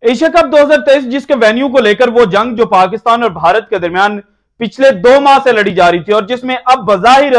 Asia cup 2023 जिसके venue को लेकर वो जंग जो पाकिस्तान और भारत के दरमियान पिछले 2 माह से लड़ी जा रही थी और जिसमें अब बजाहिर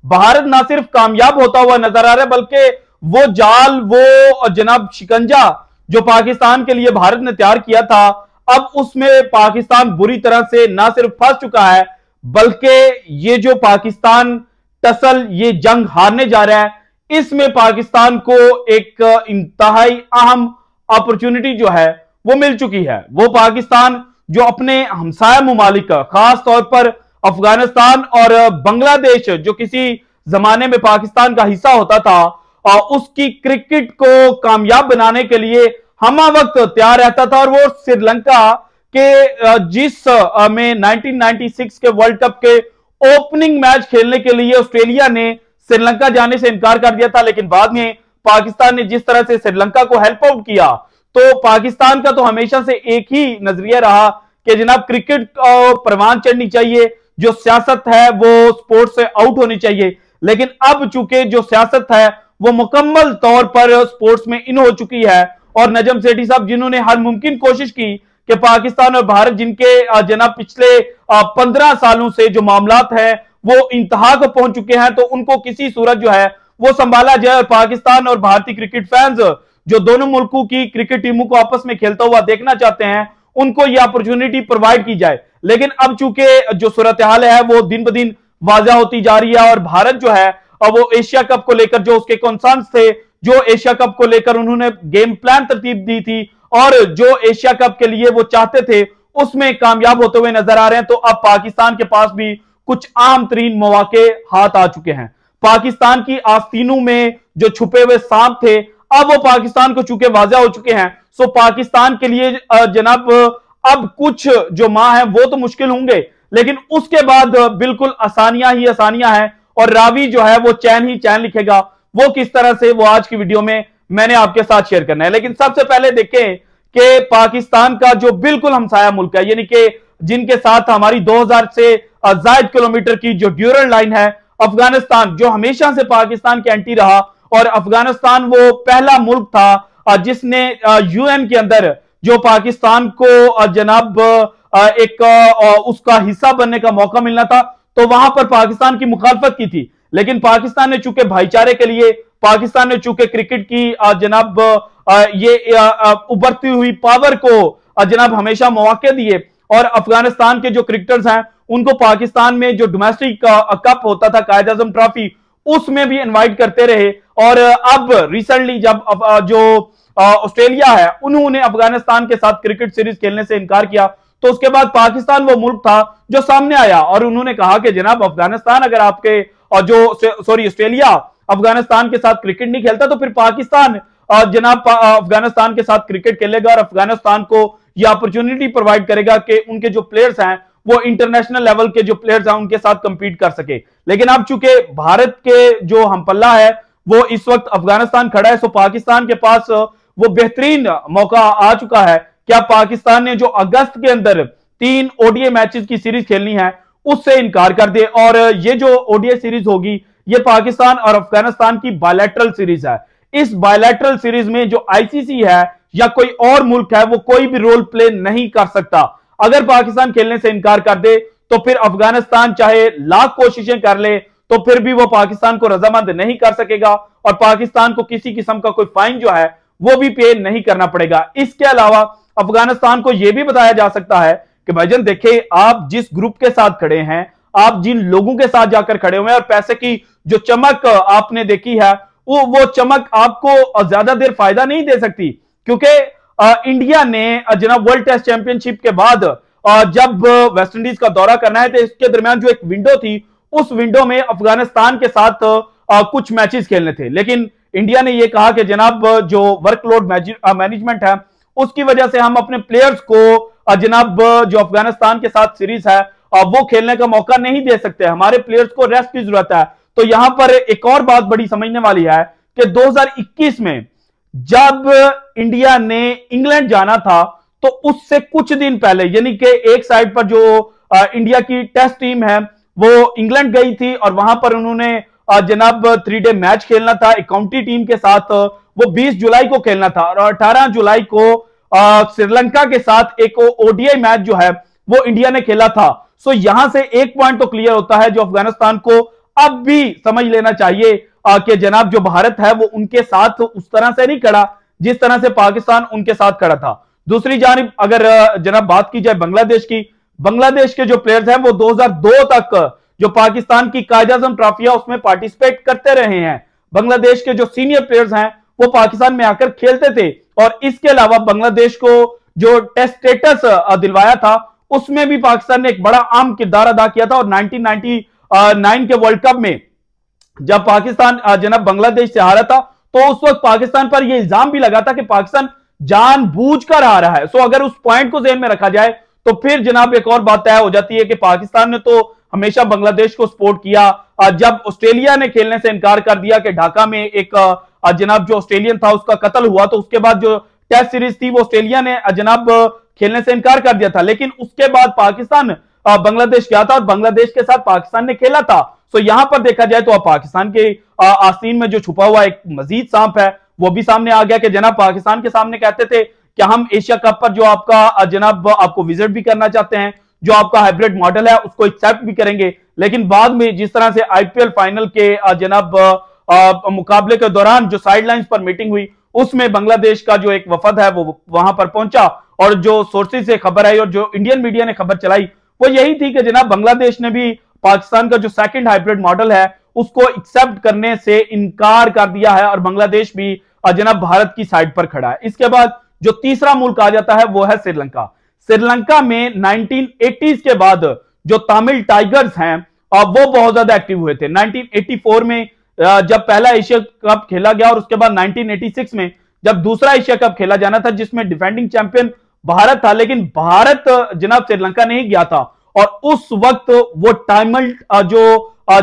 भारत ना सिर्फ कामयाब होता हुआ नजर आ रहा है बल्कि वो जाल, वो जनाब शिकंजा जो पाकिस्तान के लिए भारत ने तैयार किया था, अब उसमें पाकिस्तान बुरी तरह से ना सिर्फ फंस चुका है बल्कि ये जो पाकिस्तान टसल ये जंग हारने जा रहा है, इसमें पाकिस्तान को एक इंतहाई अहम अपॉर्चुनिटी जो है वो मिल चुकी है। वो पाकिस्तान जो अपने हमसाया मुमालिक खास तौर पर अफगानिस्तान और बांग्लादेश जो किसी जमाने में पाकिस्तान का हिस्सा होता था, उसकी क्रिकेट को कामयाब बनाने के लिए हमा वक्त तैयार रहता था। और वो श्रीलंका के जिस में 1996 के वर्ल्ड कप के ओपनिंग मैच खेलने के लिए ऑस्ट्रेलिया ने श्रीलंका जाने से इनकार कर दिया था, लेकिन बाद में पाकिस्तान ने जिस तरह से श्रीलंका को हेल्प आउट किया, तो पाकिस्तान का तो हमेशा से एक ही नजरिया रहा कि जनाब क्रिकेट परवान चढ़नी चाहिए, जो सियासत है वो स्पोर्ट्स से आउट होनी चाहिए। लेकिन अब चूंकि जो सियासत है वो मुकम्मल तौर पर स्पोर्ट्स में इन हो चुकी है और नजम सेठी साहब जिन्होंने हर मुमकिन कोशिश की कि पाकिस्तान और भारत जिनके जनाब पिछले 15 सालों से जो मामलात हैं वो इंतहा को पहुंच चुके हैं, तो उनको किसी सूरत जो है वो संभाला जाए और पाकिस्तान और भारतीय क्रिकेट फैंस जो दोनों मुल्कों की क्रिकेट टीमों को आपस में खेलता हुआ देखना चाहते हैं उनको यह अपॉर्चुनिटी प्रोवाइड की जाए। लेकिन अब चूंकि जो सूरत हाल है वो दिन ब दिन वाज़ा होती जा रही है और भारत जो है अब वो एशिया कप को लेकर जो उसके कंसर्न्स थे, जो एशिया कप को लेकर उन्होंने गेम प्लान तरतीब दी थी और जो एशिया कप के लिए वो चाहते थे उसमें कामयाब होते हुए नजर आ रहे हैं। तो अब पाकिस्तान के पास भी कुछ आम तरीन मौके हाथ आ चुके हैं। पाकिस्तान की आस्तीनों में जो छुपे हुए सांप थे अब वो पाकिस्तान को चूंकि वाज़ा हो चुके हैं, सो पाकिस्तान के लिए जनाब अब कुछ जो माह है वो तो मुश्किल होंगे, लेकिन उसके बाद बिल्कुल आसानियां ही आसानियां हैं और रावी जो है वो चैन ही चैन लिखेगा। वो किस तरह से वो आज की वीडियो में मैंने आपके साथ शेयर करना है। लेकिन सबसे पहले देखें कि पाकिस्तान का जो बिल्कुल हमसाया मुल्क है, यानी कि जिनके साथ हमारी 2000 से ज्यादा किलोमीटर की जो ड्यूरल लाइन है, अफगानिस्तान जो हमेशा से पाकिस्तान के एंटी रहा और अफगानिस्तान वो पहला मुल्क था जिसने यूएन के अंदर जो पाकिस्तान को जनाब एक उसका हिस्सा बनने का मौका मिलना था, तो वहां पर पाकिस्तान की मुखालफत की थी। लेकिन पाकिस्तान ने चूंकि भाईचारे के लिए, पाकिस्तान ने चूंकि क्रिकेट की जनाब ये उभरती हुई पावर को जनाब हमेशा मौके दिए और अफगानिस्तान के जो क्रिकेटर्स हैं उनको पाकिस्तान में जो डोमेस्टिक कप होता था कायद आजम ट्रॉफी, उसमें भी इनवाइट करते रहे। और अब रिसेंटली जब जो ऑस्ट्रेलिया है उन्होंने अफगानिस्तान के साथ क्रिकेट सीरीज खेलने से इनकार किया, तो उसके बाद पाकिस्तान वो मुल्क था जो सामने आया और उन्होंने कहा कि जनाब अफगानिस्तान अगर आपके ऑस्ट्रेलिया अफगानिस्तान के साथ क्रिकेट नहीं खेलता तो फिर पाकिस्तान जनाब अफगानिस्तान के साथ क्रिकेट खेलेगा और अफगानिस्तान को यह अपॉर्चुनिटी प्रोवाइड करेगा कि उनके जो प्लेयर्स हैं वो इंटरनेशनल लेवल के जो प्लेयर्स हैं उनके साथ कंपीट कर सके। लेकिन अब चूंकि भारत के जो हमपल्ला है वो इस वक्त अफगानिस्तान खड़ा है, सो पाकिस्तान के पास वो बेहतरीन मौका आ चुका है। क्या पाकिस्तान ने जो अगस्त के अंदर 3 ओडीआई मैचेस की सीरीज खेलनी है उससे इनकार कर दे और ये जो ओडीआई सीरीज होगी ये पाकिस्तान और अफगानिस्तान की बायलैटरल सीरीज है। इस बायलैटरल सीरीज में जो आईसीसी है या कोई और मुल्क है वो कोई भी रोल प्ले नहीं कर सकता। अगर पाकिस्तान खेलने से इनकार कर दे तो फिर अफगानिस्तान चाहे लाख कोशिशें कर ले तो फिर भी वो पाकिस्तान को रजामंद नहीं कर सकेगा और पाकिस्तान को किसी किस्म का कोई फाइन जो है वो भी पे नहीं करना पड़ेगा। इसके अलावा अफगानिस्तान को यह भी बताया जा सकता है कि भाईजान देखे आप जिस ग्रुप के साथ खड़े हैं, आप जिन लोगों के साथ जाकर खड़े हुए हैं और पैसे की जो चमक आपने देखी है वो चमक आपको ज्यादा देर फायदा नहीं दे सकती, क्योंकि इंडिया ने जनाब वर्ल्ड टेस्ट चैंपियनशिप के बाद जब वेस्ट इंडीज का दौरा करना है तो इसके दरमियान जो एक विंडो थी उस विंडो में अफगानिस्तान के साथ कुछ मैचेस खेलने थे, लेकिन इंडिया ने यह कहा कि जनाब जो वर्कलोड मैनेजमेंट है उसकी वजह से हम अपने प्लेयर्स को जनाब जो अफगानिस्तान के साथ सीरीज है वो खेलने का मौका नहीं दे सकते, हमारे प्लेयर्स को रेस्ट की जरूरत है। तो यहां पर एक और बात बड़ी समझने वाली है कि 2021 में जब इंडिया ने इंग्लैंड जाना था तो उससे कुछ दिन पहले, यानी कि एक साइड पर जो इंडिया की टेस्ट टीम है वो इंग्लैंड गई थी और वहां पर उन्होंने जनाब 3 डे मैच खेलना था एक काउंटी टीम के साथ, वो 20 जुलाई को खेलना था और 18 जुलाई को श्रीलंका के साथ एक ओडीआई मैच जो है वो इंडिया ने खेला था। सो यहां से एक पॉइंट तो क्लियर होता है जो अफगानिस्तान को अब भी समझ लेना चाहिए कि जनाब जो भारत है वो उनके साथ उस तरह से नहीं खड़ा जिस तरह से पाकिस्तान उनके साथ खड़ा था। दूसरी जानिब अगर जनाब बात की जाए बांग्लादेश की, बांग्लादेश के जो प्लेयर्स हैं वो 2002 तक जो पाकिस्तान की कायद-ए-आज़म ट्रॉफी है उसमें पार्टिसिपेट करते रहे हैं। बांग्लादेश के जो सीनियर प्लेयर्स हैं वो पाकिस्तान में आकर खेलते थे और इसके अलावा बांग्लादेश को जो टेस्ट स्टेटस दिलवाया था उसमें भी पाकिस्तान ने एक बड़ा अहम किरदार अदा किया था। और 1999 के वर्ल्ड कप में जब पाकिस्तान जनाब बांग्लादेश से हारा था तो उस वक्त पाकिस्तान पर यह इल्जाम भी लगा था कि पाकिस्तान जानबूझकर आ रहा है। सो अगर उस पॉइंट को ध्यान में रखा जाए तो फिर जनाब एक और बात तय हो जाती है कि पाकिस्तान ने तो हमेशा बांग्लादेश को सपोर्ट किया। जब ऑस्ट्रेलिया ने खेलने से इनकार कर दिया कि ढाका में एक जनाब जो ऑस्ट्रेलियन था उसका कत्ल हुआ, तो उसके बाद जो टेस्ट सीरीज थी वो ऑस्ट्रेलिया ने जनाब खेलने से इनकार कर दिया था। लेकिन उसके बाद पाकिस्तान बांग्लादेश गया था और बांग्लादेश के साथ पाकिस्तान ने खेला था। तो यहां पर देखा जाए तो अब पाकिस्तान के आस्तीन में जो छुपा हुआ एक मजीद सांप है वो भी सामने आ गया कि जनाब पाकिस्तान के सामने कहते थे कि हम एशिया कप पर जो आपका जनाब आपको विजिट भी करना चाहते हैं, जो आपका हाइब्रिड मॉडल है उसको एक्सेप्ट भी करेंगे। लेकिन बाद में जिस तरह से आईपीएल फाइनल के जनाब मुकाबले के दौरान जो साइडलाइंस पर मीटिंग हुई उसमें बांग्लादेश का जो एक वफद है वो वहां पर पहुंचा और जो सोर्सेज से खबर आई और जो इंडियन मीडिया ने खबर चलाई वो यही थी कि जनाब बांग्लादेश ने भी पाकिस्तान का जो सेकंड हाइब्रिड मॉडल है उसको एक्सेप्ट करने से इनकार कर दिया है और बांग्लादेश भी जनाब भारत की साइड पर खड़ा है। इसके बाद जो तीसरा मुल्क आ जाता है वो है श्रीलंका। श्रीलंका में 1980s के बाद जो तमिल टाइगर्स हैं वो बहुत ज्यादा एक्टिव हुए थे। 1984 में जब पहला एशिया कप खेला गया और उसके बाद 1986 में जब दूसरा एशिया कप खेला जाना था जिसमें डिफेंडिंग चैंपियन भारत था, लेकिन भारत जनाब श्रीलंका नहीं गया था और उस वक्त वो तमिल जो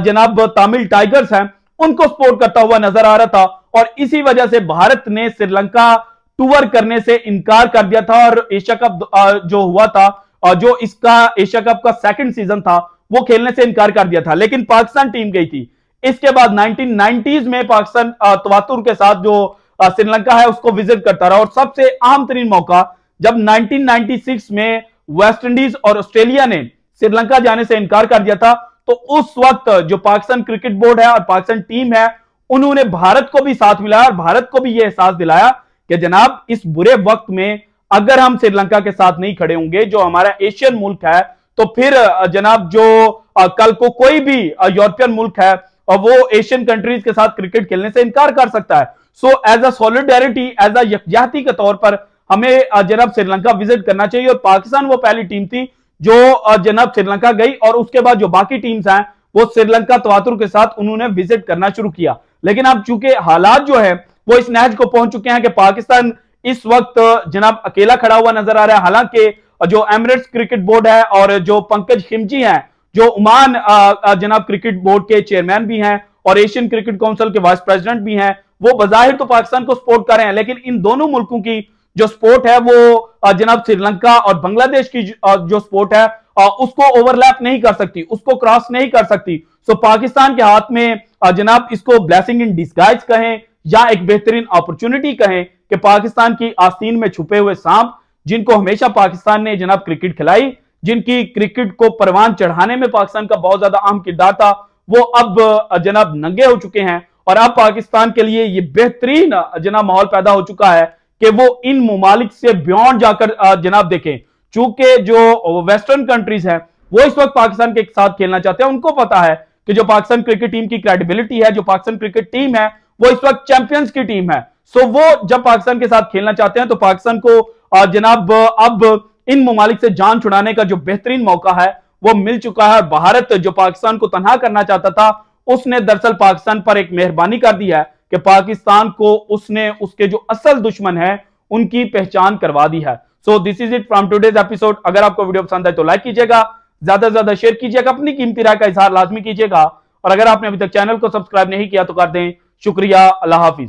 जनाब तमिल टाइगर्स हैं उनको सपोर्ट करता हुआ नजर आ रहा था और इसी वजह से भारत ने श्रीलंका टूर करने से इनकार कर दिया था और एशिया कप जो हुआ था जो इसका एशिया कप का सेकंड सीजन था वो खेलने से इनकार कर दिया था। लेकिन पाकिस्तान टीम गई थी। इसके बाद 1990s में पाकिस्तान तवातुर के साथ जो श्रीलंका है उसको विजिट करता रहा और सबसे अहम तरीन मौका जब 1996 में वेस्ट इंडीज और ऑस्ट्रेलिया ने श्रीलंका जाने से इनकार कर दिया था तो उस वक्त जो पाकिस्तान क्रिकेट बोर्ड है और पाकिस्तान टीम है उन्होंने भारत को भी साथ मिलाया और भारत को भी यह एहसास दिलाया कि जनाब इस बुरे वक्त में अगर हम श्रीलंका के साथ नहीं खड़े होंगे जो हमारा एशियन मुल्क है तो फिर जनाब जो कल को कोई भी यूरोपियन मुल्क है और वो एशियन कंट्रीज के साथ क्रिकेट खेलने से इनकार कर सकता है। So as a solidarity as a यकजहती के तौर पर हमें जनाब श्रीलंका विजिट करना चाहिए और पाकिस्तान वो पहली टीम थी जो जनाब श्रीलंका गई और उसके बाद जो बाकी टीम्स हैं वो श्रीलंका तवातुर के साथ उन्होंने विजिट करना शुरू किया। लेकिन अब चूंकि हालात जो है वो इस नहज को पहुंच चुके हैं कि पाकिस्तान इस वक्त जनाब अकेला खड़ा हुआ नजर आ रहा है। हालांकि जो एमिरेट्स क्रिकेट बोर्ड है और जो पंकज खिमजी हैं जो ओमान जनाब क्रिकेट बोर्ड के चेयरमैन भी हैं और एशियन क्रिकेट काउंसिल के वाइस प्रेसिडेंट भी हैं, वो बजाहिर तो पाकिस्तान को सपोर्ट कर रहे हैं लेकिन इन दोनों मुल्कों की जो सपोर्ट है वो जनाब श्रीलंका और बांग्लादेश की जो सपोर्ट है उसको ओवरलैप नहीं कर सकती, उसको क्रॉस नहीं कर सकती। सो पाकिस्तान के हाथ में जनाब इसको ब्लेसिंग इन डिस्गाइज कहें या एक बेहतरीन अपॉर्चुनिटी कहें कि पाकिस्तान की आस्तीन में छुपे हुए सांप जिनको हमेशा पाकिस्तान ने जनाब क्रिकेट खिलाई, जिनकी क्रिकेट को परवान चढ़ाने में पाकिस्तान का बहुत ज्यादा अहम किरदार था, वो अब जनाब नंगे हो चुके हैं और अब पाकिस्तान के लिए ये बेहतरीन जनाब माहौल पैदा हो चुका है कि वो इन ममालिक से बियॉन्ड जाकर जनाब देखें। चूंकि जो वेस्टर्न कंट्रीज हैं वो इस वक्त पाकिस्तान के साथ खेलना चाहते हैं, उनको पता है कि जो पाकिस्तान क्रिकेट टीम की क्रेडिबिलिटी है, जो पाकिस्तान क्रिकेट टीम है वो इस वक्त चैंपियंस की टीम है। सो वो जब पाकिस्तान के साथ खेलना चाहते हैं तो पाकिस्तान को जनाब अब इन ममालिक से जान छुड़ाने का जो बेहतरीन मौका है वो मिल चुका है। भारत जो पाकिस्तान को तनहा करना चाहता था उसने दरअसल पाकिस्तान पर एक मेहरबानी कर दी है कि पाकिस्तान को उसने उसके जो असल दुश्मन है उनकी पहचान करवा दी है। So this is it from today's episode. अगर आपको वीडियो पसंद है तो लाइक कीजिएगा, ज्यादा से ज्यादा शेयर कीजिएगा, अपनी कीमती राय का इजहार लाजमी कीजिएगा और अगर आपने अभी तक चैनल को सब्सक्राइब नहीं किया तो कर दें। शुक्रिया, अल्लाह हाफिज।